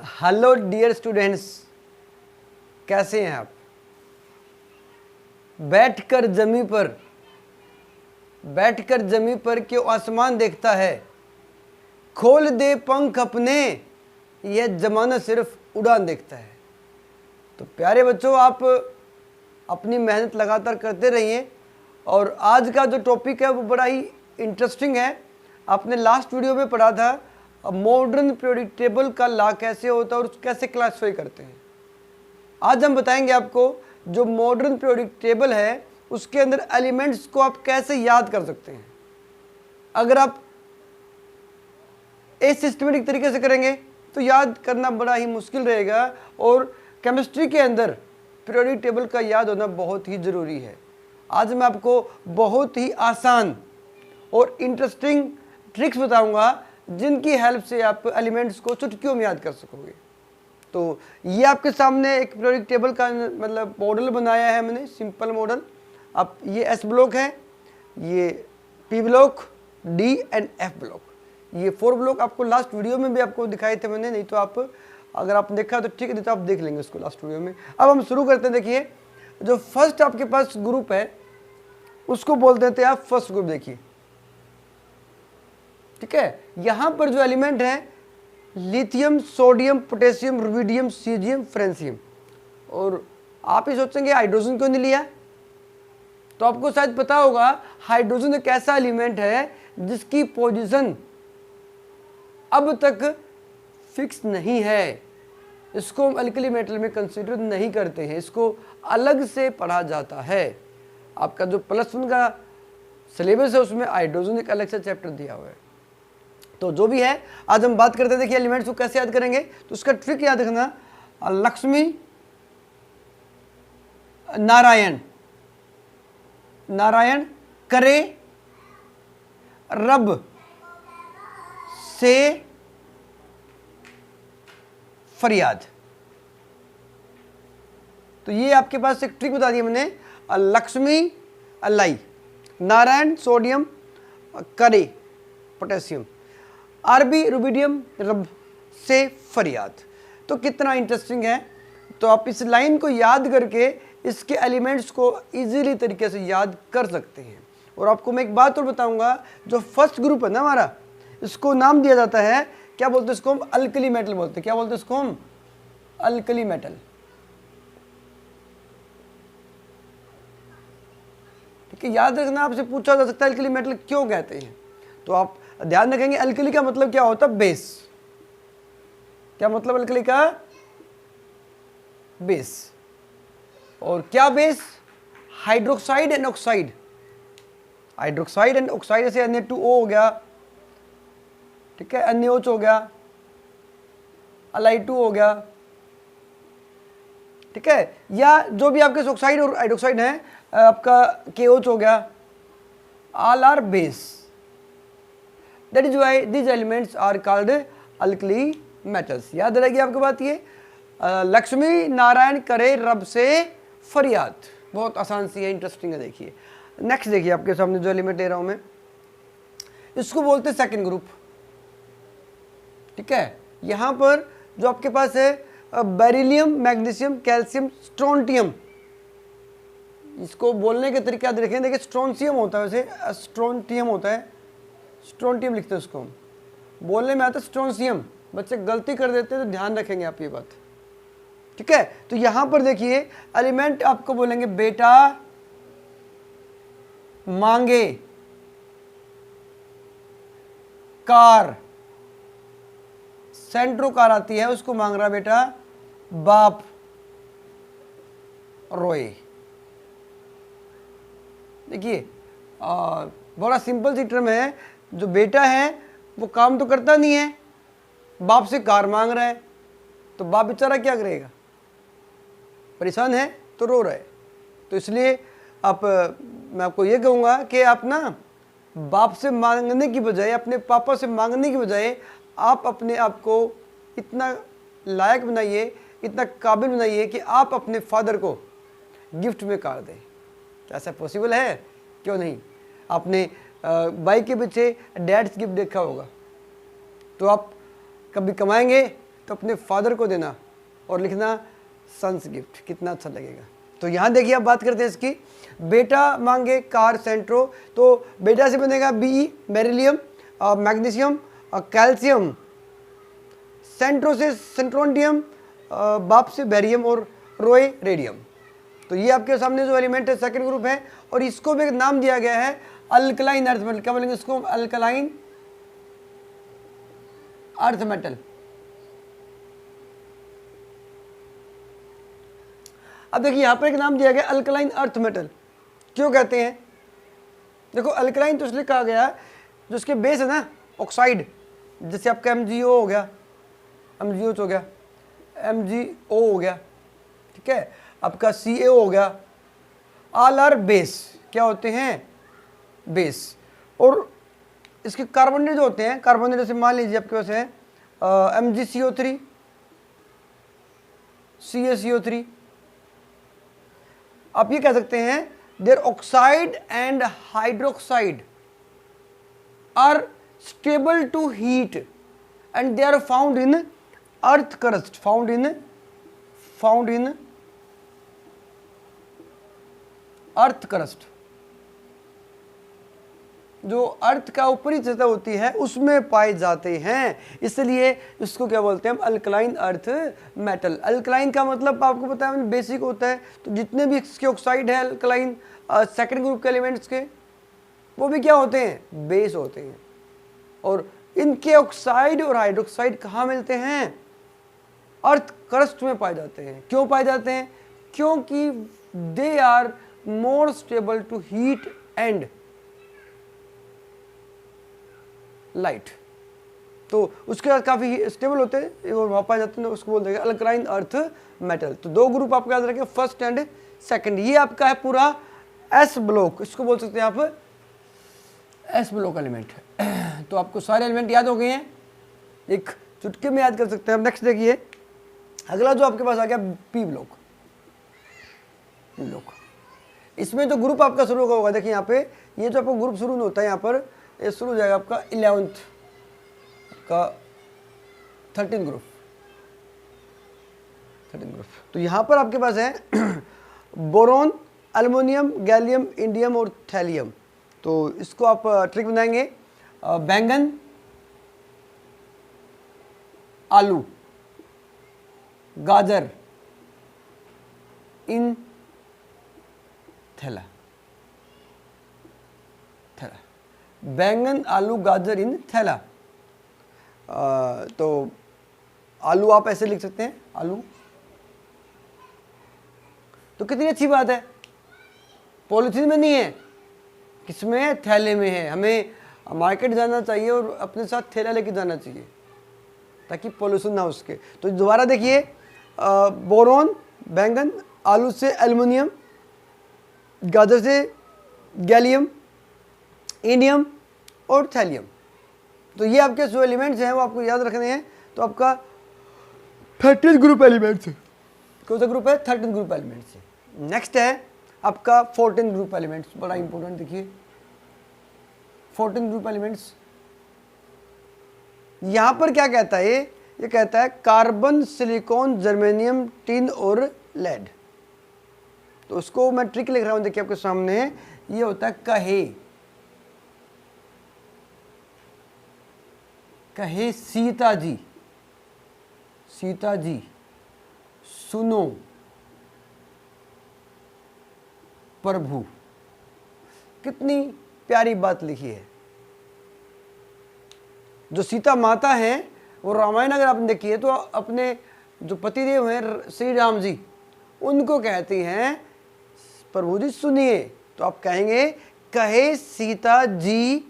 Hello dear students, कैसे हैं आप। बैठकर जमी पर क्यों आसमान देखता है, खोल दे पंख अपने, यह जमाना सिर्फ उड़ान देखता है। तो प्यारे बच्चों, आप अपनी मेहनत लगातार करते रहिए। और आज का जो टॉपिक है वो बड़ा ही इंटरेस्टिंग है। आपने लास्ट वीडियो में पढ़ा था मॉडर्न पीरियोडिक टेबल का लॉ कैसे होता है और कैसे क्लासिफाई करते हैं। आज हम बताएंगे आपको जो मॉडर्न पीरियोडिक टेबल है उसके अंदर एलिमेंट्स को आप कैसे याद कर सकते हैं। अगर आप एक सिस्टमेटिक तरीके से करेंगे तो याद करना बड़ा ही मुश्किल रहेगा, और केमिस्ट्री के अंदर पीरियोडिक टेबल का याद होना बहुत ही ज़रूरी है। आज मैं आपको बहुत ही आसान और इंटरेस्टिंग ट्रिक्स बताऊंगा जिनकी हेल्प से आप एलिमेंट्स को चुटकियों में याद कर सकोगे। तो ये आपके सामने एक पीरियोडिक टेबल का मतलब मॉडल बनाया है मैंने, सिंपल मॉडल। अब ये एस ब्लॉक है, ये P block, D and F block. ये 4 ब्लॉक आपको लास्ट वीडियो में भी आपको दिखाए थे मैंने, नहीं तो आप अगर आप देखा तो ठीक है, नहीं तो आप देख लेंगे उसको लास्ट वीडियो में। अब हम शुरू करते हैं। देखिए, जो फर्स्ट आपके पास ग्रुप है उसको बोल देते हैं आप फर्स्ट ग्रुप। देखिए, ठीक है, यहां पर जो एलिमेंट है lithium, sodium, potassium, rubidium, caesium, francium. और आप ही सोचेंगे हाइड्रोजन क्यों नहीं लिया, तो आपको शायद पता होगा हाइड्रोजन एक ऐसा एलिमेंट है जिसकी पोजीशन अब तक फिक्स नहीं है। इसको हम अल्कली मेटल में कंसीडर नहीं करते हैं, इसको अलग से पढ़ा जाता है। आपका जो +1 का सिलेबस है उसमें हाइड्रोजन एक अलग से चैप्टर दिया हुआ है। तो जो भी है आज हम बात करते हैं। देखिए, एलिमेंट्स को कैसे याद करेंगे, तो उसका ट्रिक याद रखना। लक्ष्मी नारायण करे रब से फरियाद। तो ये आपके पास एक ट्रिक बता दी मैंने। लक्ष्मी अलाई, नारायण सोडियम, करे पोटेशियम, आरबी रुबिडियम, रब से फरियाद। तो कितना इंटरेस्टिंग है। तो आप इस लाइन को याद करके इसके एलिमेंट्स को इजीली तरीके से याद कर सकते हैं। और आपको मैं एक बात और बताऊंगा, जो फर्स्ट ग्रुप है ना हमारा, इसको नाम दिया जाता है, क्या बोलते हैं इसको हम, अल्कली मेटल बोलते हैं। क्या बोलते हैं इसको हम, अल्कली मेटल। ठीक है, याद रखना, आपसे पूछा जा सकता है अल्कली मेटल क्यों कहते हैं। तो आप ध्यान रखेंगे अल्कली का मतलब क्या होता है, बेस। क्या मतलब अल्कली का, बेस। और क्या base, hydroxide and oxide. Hydroxide and oxide से Na2O हो गया, ठीक है, NaOH हो गया, Li2 हो गया, ठीक है, या जो भी आपके ऑक्साइड और हाइड्रोक्साइड है, आपका KOH हो गया, all are base. That is why these elements are called alkali metals. याद रहेगी आपको बात ये। लक्ष्मी नारायण करे रब से फरियाद, बहुत आसान सी है, इंटरेस्टिंग है। देखिए नेक्स्ट, देखिए आपके सामने जो एलिमेंट ले रहा हूं मैं, इसको बोलते हैं सेकंड ग्रुप। ठीक है, यहां पर जो आपके पास है बेरिलियम, मैग्नीशियम, कैल्शियम, स्ट्रोंटियम। इसको बोलने के तरीके याद रखें। देखिए, स्ट्रोंसियम होता है, वैसे स्ट्रोंटियम होता है, स्ट्रोंटियम लिखते हैं उसको हम, बोलने में आता है स्ट्रोंसियम। बच्चे गलती कर देते हैं तो ध्यान रखेंगे आप ये बात। ठीक है, तो यहां पर देखिए एलिमेंट आपको बोलेंगे बेटा मांगे कार, सेंट्रो कार आती है, उसको मांग रहा बेटा बाप रोए। देखिए बड़ा सिंपल सी टर्म है। जो बेटा है वो काम तो करता नहीं है, बाप से कार मांग रहा है, तो बाप बेचारा क्या करेगा, परेशान है तो रो रहा है। तो इसलिए आप, मैं आपको ये कहूँगा कि आप ना बाप से मांगने की बजाय, अपने पापा से मांगने की बजाय, आप अपने आप को इतना लायक बनाइए, इतना काबिल बनाइए कि आप अपने फादर को गिफ्ट में कार दें। क्या ऐसा पॉसिबल है, क्यों नहीं। आपने बाइक के पीछे डैड्स गिफ्ट देखा होगा, तो आप कभी कमाएंगे तो अपने फादर को देना और लिखना सन्स गिफ्ट, कितना अच्छा लगेगा। तो यहाँ देखिए अब बात करते हैं इसकी। बेटा मांगे कार सेंट्रो, तो बेटा से बनेगा बी बेरिलियम, मैग्नीशियम, कैल्शियम, सेंट्रो से सेंट्रोंडियम, बाप से बेरियम और रोए रेडियम। तो ये आपके सामने जो एलिमेंट है सेकंड ग्रुप है, और इसको भी एक नाम दिया गया है अल्कलाइन अर्थ मेटल। क्या बोलेंगे इसको? Alkaline earth metal. अब देखिए यहां पर एक नाम दिया गया अल्कलाइन अर्थ मेटल। क्यों कहते हैं? देखो अल्कलाइन तो इसलिए कहा गया जो उसके बेस है ना ऑक्साइड, जैसे आपका MgO हो गया, MgOH हो गया, MgO हो गया, ठीक है, आपका CaO हो गया, ऑल आर बेस। क्या होते हैं? बेस। और इसके कार्बोनेट जो होते हैं, कार्बोनेट जैसे मान लीजिए आपके पास है MgCO3, CaCO3, आप ये कह सकते हैं their oxide and hydroxide are stable to heat and they are found in earth crust, found in earth crust. जो अर्थ का ऊपरी सतह होती है उसमें पाए जाते हैं, इसलिए इसको क्या बोलते हैं हम? Alkaline earth metal. अल्कलाइन का मतलब आपको पता है बेसिक होता है, तो जितने भी इसके ऑक्साइड है अल्कलाइन सेकंड ग्रुप के एलिमेंट्स के, वो भी क्या होते हैं? बेस होते हैं। और इनके ऑक्साइड और हाइड्रोक्साइड कहाँ मिलते हैं? अर्थ क्रस्ट में पाए जाते हैं। क्यों पाए जाते हैं? क्योंकि they are more stable to heat and light. तो उसके बाद काफ़ी स्टेबल होते हैं और वहाँ पाए जाते हैं, उसको बोल देंगे अल्कलाइन अर्थ मेटल। तो दो ग्रुप आपको याद रखें, फर्स्ट एंड सेकंड। ये आपका है पूरा एस ब्लॉक, इसको बोल सकते हैं आप एस ब्लॉक एलिमेंट। तो आपको सारे एलिमेंट याद हो गए हैं, एक चुटकी में याद कर सकते हैं। अब नेक्स्ट देखिए, अगला जो आपके पास आ गया पी ब्लॉक। इसमें जो ग्रुप आपका शुरू होगा, देखिए यहाँ पे ये जो आपका ग्रुप शुरू होता है, यहाँ पर ये शुरू हो जाएगा आपका 11th का 13 ग्रुप। तो यहाँ पर आपके पास है बोरोन, एल्युमिनियम, गैलियम, इंडियम और थैलियम। तो इसको आप ट्रिक बनाएंगे, बैंगन, आलू, गाजर इन थैला। बैंगन, आलू, गाजर इन थैला। तो आलू आप ऐसे लिख सकते हैं, आलू। तो कितनी अच्छी बात है, पॉलिथीन में नहीं है, किसमें है? थैले में है। हमें मार्केट जाना चाहिए और अपने साथ थैला लेके जाना चाहिए ताकि पॉल्यूशन ना हो उसके। तो दोबारा देखिए, बोरोन, बैंगन, आलू से एल्युमिनियम, गाजर से गैलियम, इंडियम और थैलियम। तो ये आपके जो एलिमेंट्स हैं वो आपको याद रखने हैं। तो आपका 13 ग्रुप एलिमेंट्स है। कौन सा ग्रुप है? 13 ग्रुप एलिमेंट्स है। नेक्स्ट है आपका 14 ग्रुप एलिमेंट्स, बड़ा इंपॉर्टेंट। देखिए 14 ग्रुप एलिमेंट्स, यहां पर क्या कहता है? ये कहता है कार्बन, सिलिकॉन, जर्मेनियम, टिन और लेड। तो उसको मैं ट्रिक लिख रहा हूं, देखिए आपके सामने। ये होता है कहे सीता जी, सीता जी सुनो प्रभु। कितनी प्यारी बात लिखी है। जो सीता माता है वो रामायण अगर आपने देखी है तो अपने जो पतिदेव हैं श्री राम जी, उनको कहती हैं प्रभु जी सुनिए। तो आप कहेंगे कहे सीता जी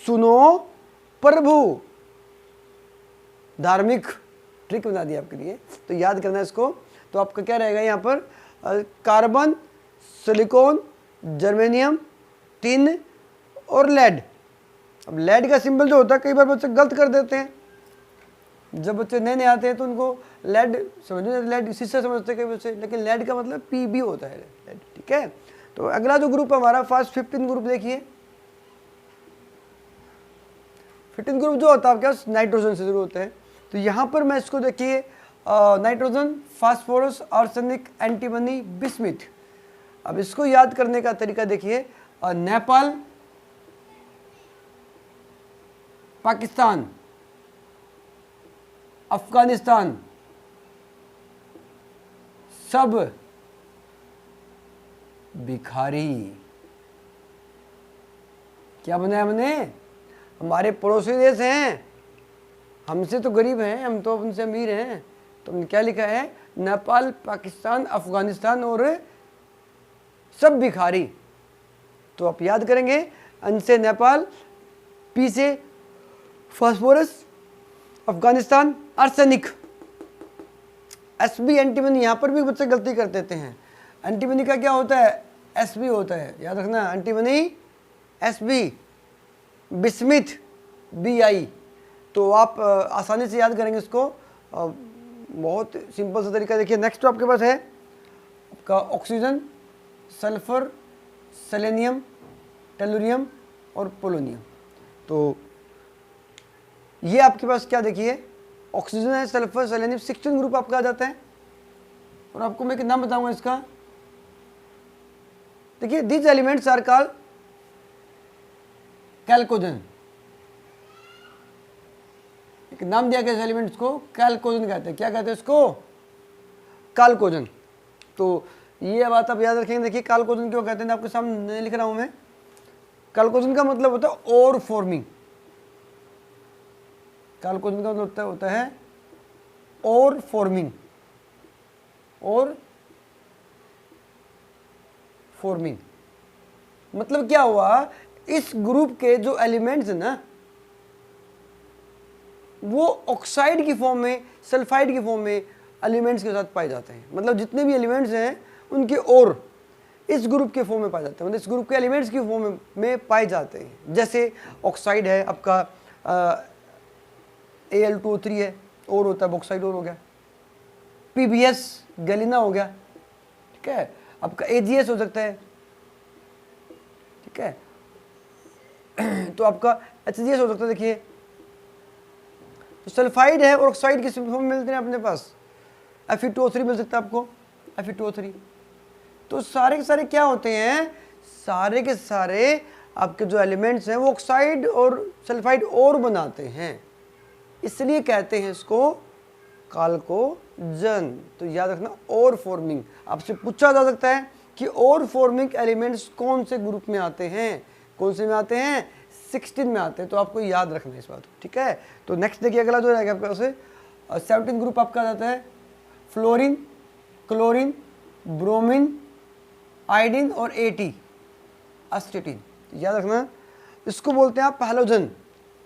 सुनो प्रभु। धार्मिक ट्रिक बना दी आपके लिए, तो याद करना इसको। तो आपका क्या रहेगा यहाँ पर? कार्बन, सिलिकॉन, जर्मेनियम, टिन और लेड। अब लेड का सिंबल जो होता है, कई बार बच्चे गलत कर देते हैं। जब बच्चे नए नए आते हैं तो उनको लेड समझते, लेड शीशा समझते हैं कई बच्चे, लेकिन लेड का मतलब पीबी होता है, लेड। ठीक है। तो अगला जो ग्रुप हमारा फर्स्ट 15 ग्रुप देखिए। 15 ग्रुप जो होता है आपके पास नाइट्रोजन से शुरू होते हैं। तो यहाँ पर मैं इसको देखिए nitrogen, phosphorus, arsenic, antimony, bismuth. अब इसको याद करने का तरीका देखिए, नेपाल, पाकिस्तान, अफगानिस्तान, सब भिखारी। क्या बनाया हमने? हमारे पड़ोसी देश हैं, हमसे तो गरीब हैं, हम तो उनसे अमीर हैं। तो हमने क्या लिखा है? नेपाल, पाकिस्तान, अफगानिस्तान और सब भिखारी। तो आप याद करेंगे, अन से नेपाल, पी से phosphorus, Afghanistan, arsenic, SB antimony. यहाँ पर भी बच्चे गलती कर देते हैं। एंटीमनी का क्या होता है? एसबी होता है, याद रखना। Antimony SB, bismuth BI. तो आप आसानी से याद करेंगे इसको, बहुत सिंपल सा तरीका। देखिए नेक्स्ट आपके पास है आपका ऑक्सीजन, सल्फर, सेलेनियम, टेलुरियम और पोलोनियम। तो ये आपके पास क्या देखिए, ऑक्सीजन है, सल्फर, सेलेनियम, 16 ग्रुप आपका आ जाता है। और आपको मैं एक नाम बताऊंगा इसका। देखिए दीज एलिमेंट्स आर कॉल्ड कैल्कोजन। एक नाम दिया गया एलिमेंट्स को, कैल्कोजन कहते हैं। क्या कहते हैं इसको? कैल्कोजन। तो ये बात आप याद रखेंगे। देखिए कैल्कोजन क्यों कहते हैं, आपके सामने लिख रहा हूं मैं। कैल्कोजन का मतलब होता है ओर फॉर्मिंग। कैल्कोजन का मतलब होता है ओर फॉर्मिंग। और फॉर्मिंग मतलब क्या हुआ, इस ग्रुप के जो एलिमेंट्स है ना, वो ऑक्साइड की फॉर्म में, सल्फाइड की फॉर्म में एलिमेंट्स के साथ पाए जाते हैं। मतलब जितने भी एलिमेंट्स हैं उनके और इस ग्रुप के फॉर्म में पाए जाते हैं, मतलब इस ग्रुप के एलिमेंट्स की फॉर्म में पाए जाते हैं। जैसे ऑक्साइड है आपका Al2O3 है, और होता है बॉक्साइड, और हो गया। PbS गैलिना हो गया, ठीक है। आपका AgS हो सकता है, ठीक है। तो आपका HCS हो सकता है। देखिए तो सल्फाइड है और ऑक्साइड किस फॉर्म में मिलते हैं अपने पास? Fe2O3 मिल सकता है आपको, Fe2O3। तो सारे के सारे क्या होते हैं? सारे के सारे आपके जो एलिमेंट्स हैं वो ऑक्साइड और सल्फाइड और बनाते हैं, इसलिए कहते हैं इसको कैल्कोजन। तो याद रखना, और फॉर्मिंग। आपसे पूछा जा सकता है कि और फॉर्मिंग एलिमेंट्स कौन से ग्रुप में आते हैं? कौन से में आते हैं? 16 में आते हैं। तो आपको याद रखना है इस बात को, ठीक है। तो नेक्स्ट देखिए अगला जो रहेगा आपका उसे 17 ग्रुप आपका आ जाता है फ्लोरीन, क्लोरीन, ब्रोमीन, आयोडीन और AT एस्टेटिन। याद रखना, इसको बोलते हैं आप हैलोजन।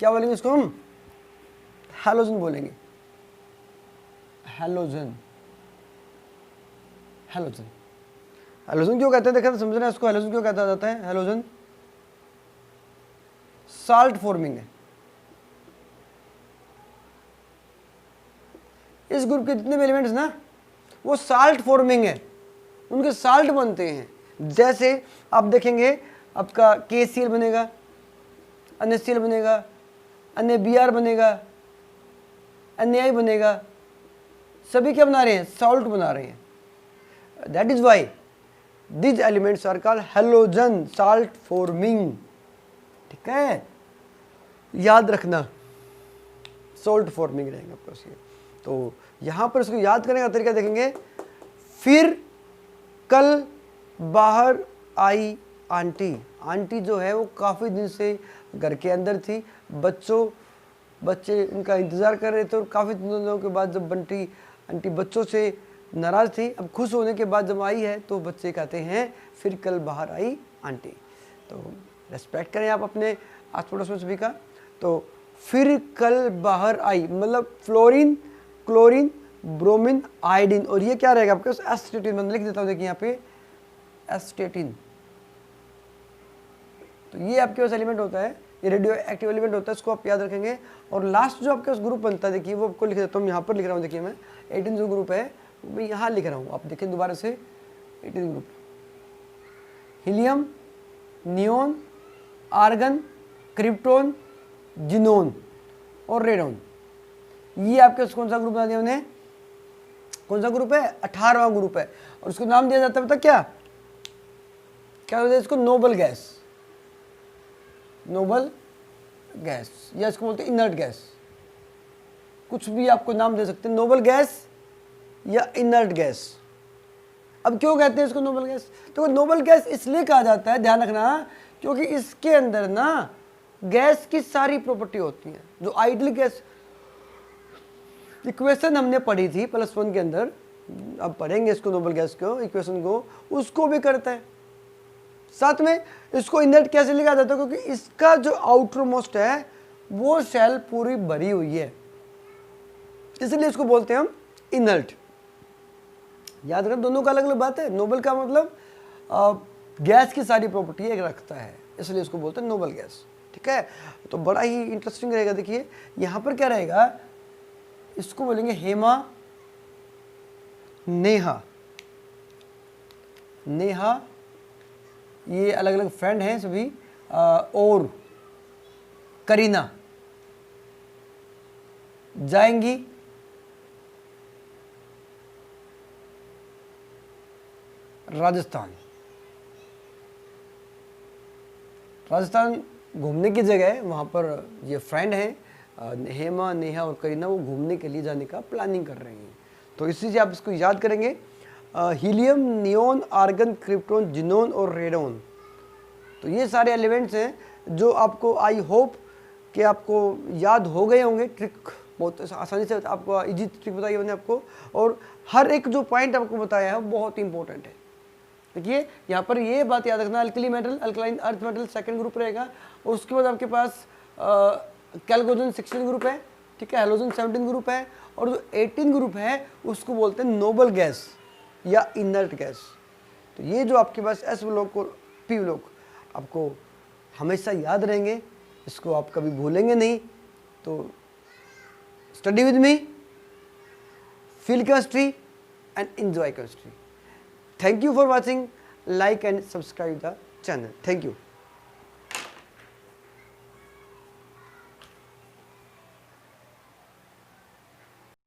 क्या बोलेंगे इसको हम? हैलोजन बोलेंगे। Halogen, halogen. हैलोजन क्यों कहते हैं? देखा समझना इसको, हैलोजन क्यों कहता जाता है? हैलोजन साल्ट फॉर्मिंग है। इस ग्रुप के जितने भी एलिमेंट्स ना, वो साल्ट फॉर्मिंग है, उनके साल्ट बनते हैं। जैसे आप देखेंगे आपका KCl बनेगा, NaCl बनेगा, NaBr बनेगा, Na बनेगा, सभी क्या बना रहे हैं? सॉल्ट बना रहे हैं। That is why these elements are called halogen, salt forming, ठीक है। याद रखना, सॉल्ट फॉर्मिंग रहेंगे आपको इसके। तो यहाँ पर इसको याद करने का तरीका देखेंगे। फिर कल बाहर आई आंटी। आंटी जो है वो काफ़ी दिन से घर के अंदर थी, बच्चे उनका इंतज़ार कर रहे थे, और काफ़ी दिनों के बाद जब आंटी बच्चों से नाराज़ थी, अब खुश होने के बाद जब आई है तो बच्चे कहते हैं फिर कल बाहर आई आंटी। तो रेस्पेक्ट करें आप अपने आस पड़ोस में सभी का। तो फिर कल बाहर आई मतलब फ्लोरीन, क्लोरीन, ब्रोमीन, आयोडीन, और ये क्या रहेगा आपके पास? एस्टेटिन। मैं लिख देता हूँ, देखिए यहाँ पे एस्टेटिन। तो ये आपके पास एलिमेंट होता है, ये रेडियो एक्टिव एलिमेंट होता है, इसको आप याद रखेंगे। और लास्ट जो आपके पास ग्रुप बनता है, देखिए वो आपको लिख देता हूँ, यहाँ पर लिख रहा हूँ। देखिए मैं 18 जो ग्रुप है मैं यहाँ लिख रहा हूँ, आप देखें दोबारा से। 18 group, helium, neon, argon, krypton, xenon और रेडोन। ये आपके कौन सा ग्रुप बना दिया उन्हें, कौन सा ग्रुप है, 18वां ग्रुप है, और उसको नाम दिया जाता है, पता क्या क्या बोलते हैं इसको, नोबल गैस, नोबल गैस, या इसको बोलते हैं इनर्ट गैस, कुछ भी आपको नाम दे सकते हैं, नोबल गैस या इनर्ट गैस। अब क्यों कहते हैं इसको नोबल गैस, तो नोबल गैस इसलिए कहा जाता है, ध्यान रखना, क्योंकि इसके अंदर ना गैस की सारी प्रॉपर्टी होती है। जो आइडियल गैस इक्वेशन हमने पढ़ी थी +1 के अंदर, अब पढ़ेंगे इसको नोबल गैस को इक्वेशन को, उसको भी करता है। साथ में इसको इनर्ट कैसे लिखा जाता है, क्योंकि इसका जो आउटर मोस्ट है वो शेल पूरी भरी हुई है, इसलिए इसको बोलते हैं हम इनर्ट। याद रखें दोनों का अलग अलग बात है। नोबल का मतलब गैस की सारी प्रॉपर्टी एक रखता है, इसलिए इसको बोलते हैं नोबल गैस। ठीक है, तो बड़ा ही इंटरेस्टिंग रहेगा। देखिए यहाँ पर क्या रहेगा, इसको बोलेंगे हेमा, नेहा, नेहा ये अलग अलग फ्रेंड हैं सभी, और करीना जाएंगी राजस्थान। राजस्थान घूमने की जगह है, वहाँ पर ये फ्रेंड हैं हेमा, नेहा और करीना, वो घूमने के लिए जाने का प्लानिंग कर रही हैं। तो इसी से आप इसको याद करेंगे, helium, neon, argon, krypton, xenon और रेडोन। तो ये सारे एलिमेंट्स हैं जो आपको आई होप कि आपको याद हो गए होंगे। ट्रिक बहुत आसानी से आपको इजी ट्रिक बताई मैंने आपको, और हर एक जो पॉइंट आपको बताया है वो बहुत ही इंपॉर्टेंट है। देखिए यहाँ पर ये बात याद रखना, alkali metal, alkaline earth metal second group रहेगा, और उसके बाद आपके पास कैल्कोजन 16 ग्रुप है, ठीक है, हेलोजन 17 ग्रुप है, और जो 18 ग्रुप है उसको बोलते हैं नोबल गैस या इनर्ट गैस। तो ये जो आपके पास एस ब्लॉक और पी ब्लॉक आपको हमेशा याद रहेंगे, इसको आप कभी भूलेंगे नहीं। तो study with me, feel chemistry and enjoy chemistry. Thank you for watching. Like and subscribe the channel. Thank you.